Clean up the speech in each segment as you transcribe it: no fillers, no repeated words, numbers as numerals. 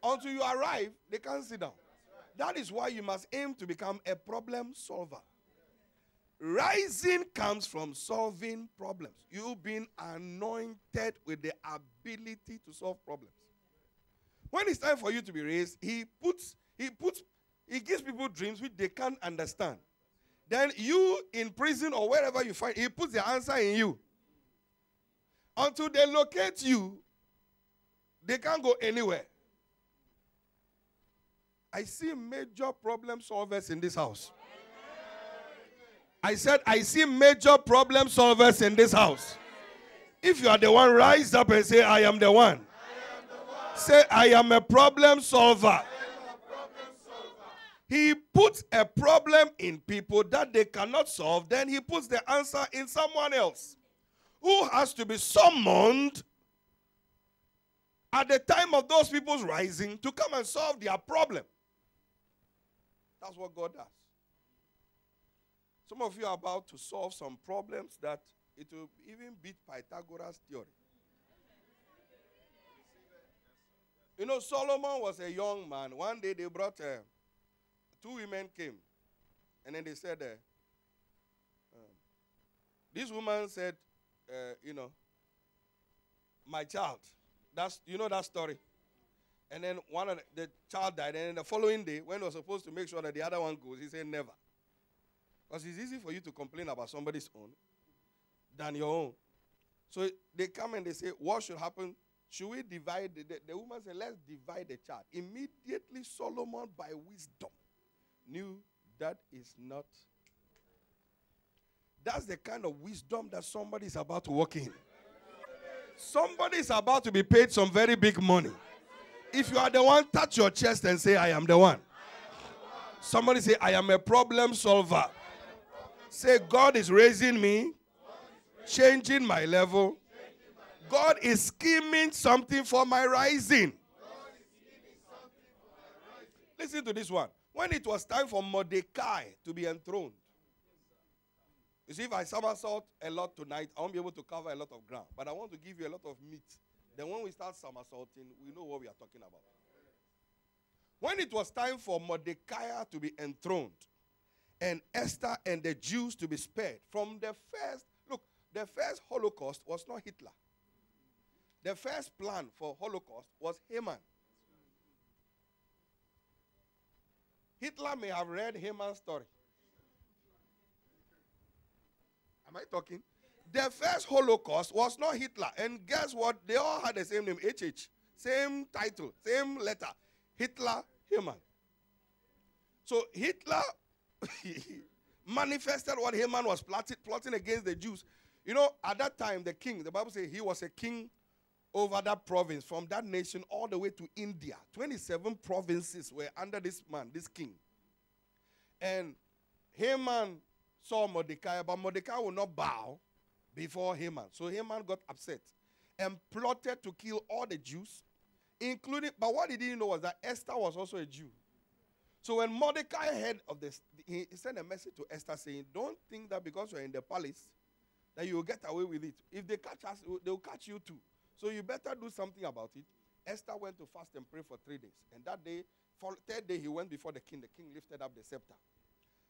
Until you arrive, they can't sit down. That is why you must aim to become a problem solver. Rising comes from solving problems. You've been anointed with the ability to solve problems. When it's time for you to be raised, he gives people dreams which they can't understand. Then you in prison or wherever you find, he puts the answer in you. Until they locate you, they can't go anywhere. I see major problem solvers in this house. I said, I see major problem solvers in this house. If you are the one, rise up and say, I am the one. Say, I am a problem solver. He puts a problem in people that they cannot solve. Then he puts the answer in someone else who has to be summoned at the time of those people's rising to come and solve their problem. That's what God does. Some of you are about to solve some problems that it will even beat Pythagoras' theory. You know, Solomon was a young man. One day they brought, two women came. And then they said, this woman said, my child. You know that story. And then one of the child died. And then the following day, when he was supposed to make sure that the other one goes, he said never. Because it's easy for you to complain about somebody's own than your own. So they come and they say, what should happen? Should we divide? The woman said, let's divide the child. Immediately Solomon, by wisdom, knew that is not. That's the kind of wisdom that somebody is about to walk in. Somebody is about to be paid some very big money. If you are the one, touch your chest and say, I am the one. Somebody say, I am a problem solver. Say, God is raising me, changing my level. God is scheming something for my rising. Listen to this one. When it was time for Mordecai to be enthroned. You see, if I somersault a lot tonight, I won't be able to cover a lot of ground. But I want to give you a lot of meat. Then when we start somersaulting, we know what we are talking about. When it was time for Mordecai to be enthroned, and Esther and the Jews to be spared from the first Holocaust was not Hitler. The first plan for Holocaust was Haman. Hitler may have read Haman's story. Am I talking? The first Holocaust was not Hitler. And guess what? They all had the same name, HH. Same title, same letter. Hitler, Haman. So Hitler manifested what Haman was plotting against the Jews. You know, at that time, the king, the Bible says he was a king over that province, from that nation all the way to India. 27 provinces were under this man, this king. And Haman saw Mordecai, but Mordecai would not bow before Haman. So Haman got upset and plotted to kill all the Jews, including, but what he didn't know was that Esther was also a Jew. So when Mordecai heard of this, he sent a message to Esther saying, don't think that because you're in the palace that you will get away with it. If they catch us, they will catch you too. So you better do something about it. Esther went to fast and pray for 3 days. And that day, third day, he went before the king. The king lifted up the scepter.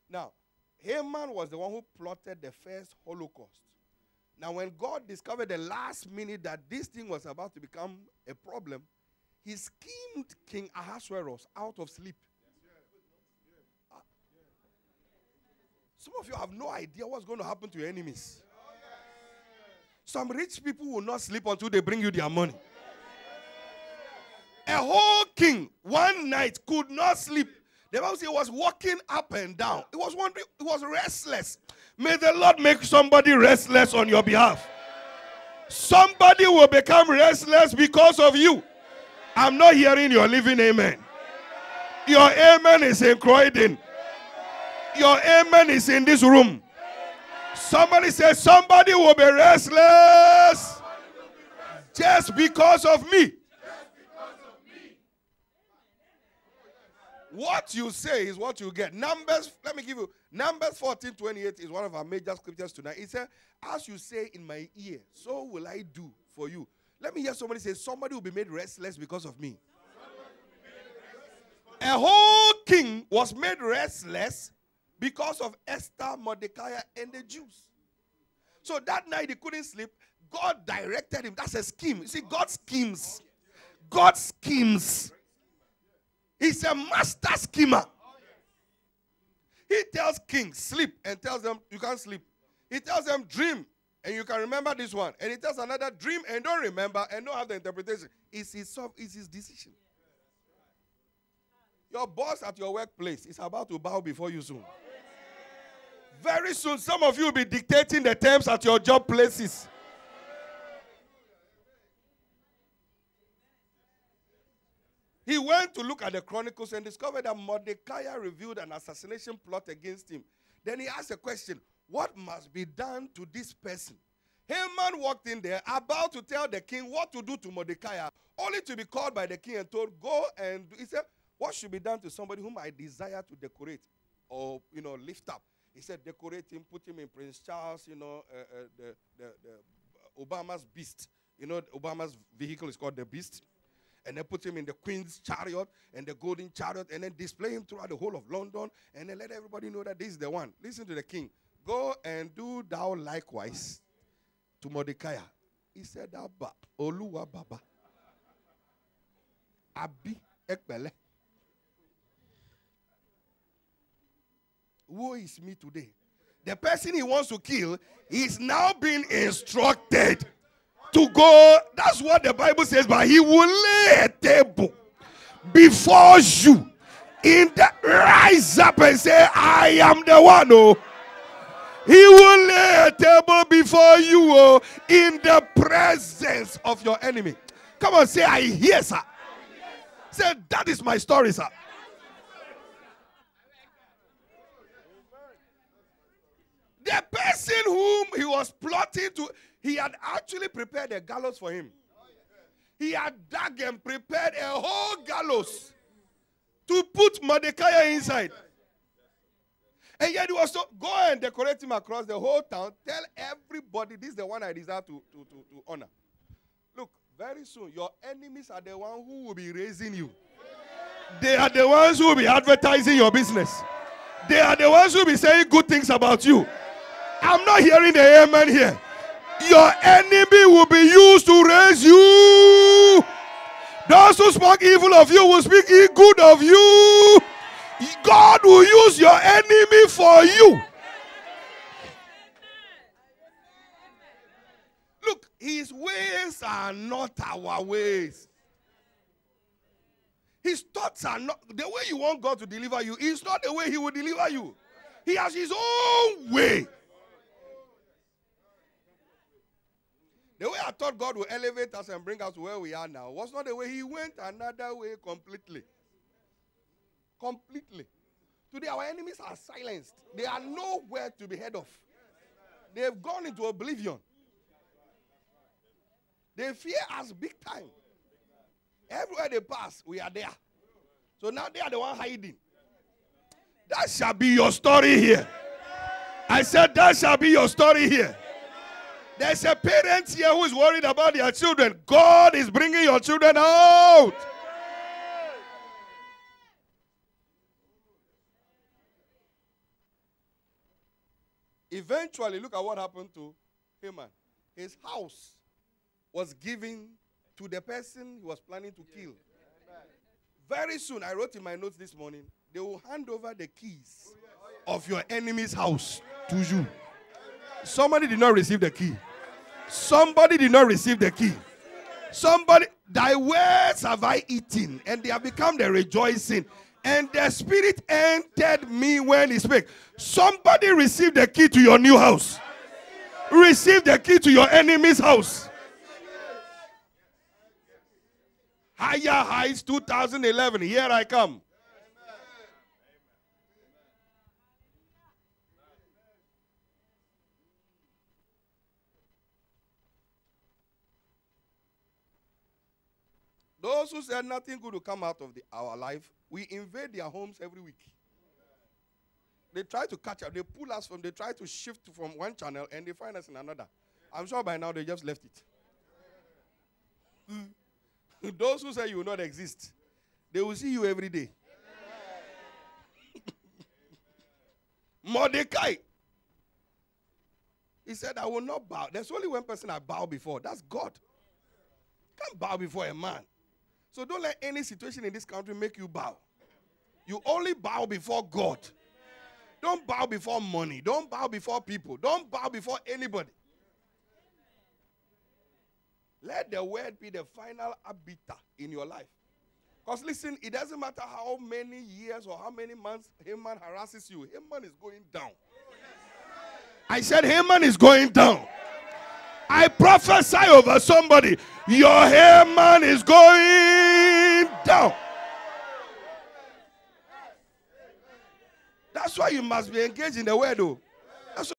Now, Haman was the one who plotted the first Holocaust. Now, when God discovered the last minute that this thing was about to become a problem, he schemed King Ahasuerus out of sleep. Some of you have no idea what's going to happen to your enemies. Some rich people will not sleep until they bring you their money. A whole king, one night, could not sleep. The Bible says he was walking up and down. He was wondering, he was restless. May the Lord make somebody restless on your behalf. Somebody will become restless because of you. I'm not hearing your living amen. Your amen is in Croydon. Your amen is in this room. Somebody says somebody will be restless just because of me. What you say is what you get. Numbers 14:28 is one of our major scriptures tonight. It says, as you say in my ear, so will I do for you. Let me hear somebody say, somebody will be made restless because of me. a whole king was made restless because of Esther, Mordecai, and the Jews. So that night he couldn't sleep. God directed him. That's a scheme. You see, God schemes. God schemes. He's a master schemer. He tells kings, sleep, and tells them, you can't sleep. He tells them, dream, and you can remember this one. And he tells another, dream, and don't remember, and don't have the interpretation. It's his decision. Your boss at your workplace is about to bow before you soon. Very soon, some of you will be dictating the terms at your job places. He went to look at the chronicles and discovered that Mordecai revealed an assassination plot against him. Then he asked a question, what must be done to this person? Haman walked in there about to tell the king what to do to Mordecai, only to be called by the king and told, go and do. He said, what should be done to somebody whom I desire to decorate or, lift up? He said, decorate him, put him in Prince Charles, the Obama's beast. Obama's vehicle is called the beast. And then put him in the Queen's chariot and the golden chariot, and then display him throughout the whole of London, and then let everybody know that this is the one. Listen to the king. Go and do thou likewise to Mordecai. He said, Abba, Oluwa Baba, Abi Ekbele. Woe is me today. The person he wants to kill is now being instructed to go. That's what the Bible says, but he will lay a table before you. Rise up and say, I am the one. Oh, he will lay a table before you, oh, in the presence of your enemy. Come on, say, I hear, sir. Say, that is my story, sir. The person whom he was plotting to, he had actually prepared a gallows for him. He had dug and prepared a whole gallows to put Mordecai inside. And yet he was so, go and decorate him across the whole town. Tell everybody, this is the one I desire to honor. Look, very soon, your enemies are the ones who will be raising you. They are the ones who will be advertising your business. They are the ones who will be saying good things about you. I'm not hearing the amen here. Your enemy will be used to raise you. Those who spoke evil of you will speak good of you. God will use your enemy for you. Look, his ways are not our ways. His thoughts are not the way you want God to deliver you. It's not the way he will deliver you. He has his own way. The way I thought God would elevate us and bring us to where we are now was not the way. He went another way completely. Completely. Today our enemies are silenced. They are nowhere to be heard of. They have gone into oblivion. They fear us big time. Everywhere they pass, we are there. So now they are the one hiding. That shall be your story here. I said that shall be your story here. There's a parent here who is worried about their children. God is bringing your children out. Eventually, look at what happened to Haman. His house was given to the person he was planning to kill. Very soon, I wrote in my notes this morning, they will hand over the keys of your enemy's house to you. Somebody did not receive the key. Somebody did not receive the key. Somebody, thy words have I eaten, and they have become the rejoicing. And the Spirit entered me when he spake. Somebody received the key to your new house. Receive the key to your enemy's house. Higher Heights 2011. Here I come. Those who said nothing good will come out of our life, we invade their homes every week. They try to catch up. They pull us from, they try to shift from one channel and they find us in another. I'm sure by now they just left it. Those who say you will not exist, they will see you every day. Mordecai. He said, I will not bow. There's only one person I bow before. That's God. Can't bow before a man. So don't let any situation in this country make you bow. You only bow before God. Don't bow before money. Don't bow before people. Don't bow before anybody. Let the word be the final arbiter in your life. Because listen, it doesn't matter how many years or how many months Haman harasses you. Haman is going down. I said Haman is going down. I prophesy over somebody. Your Haman is going down. That's why you must be engaged in the word, though.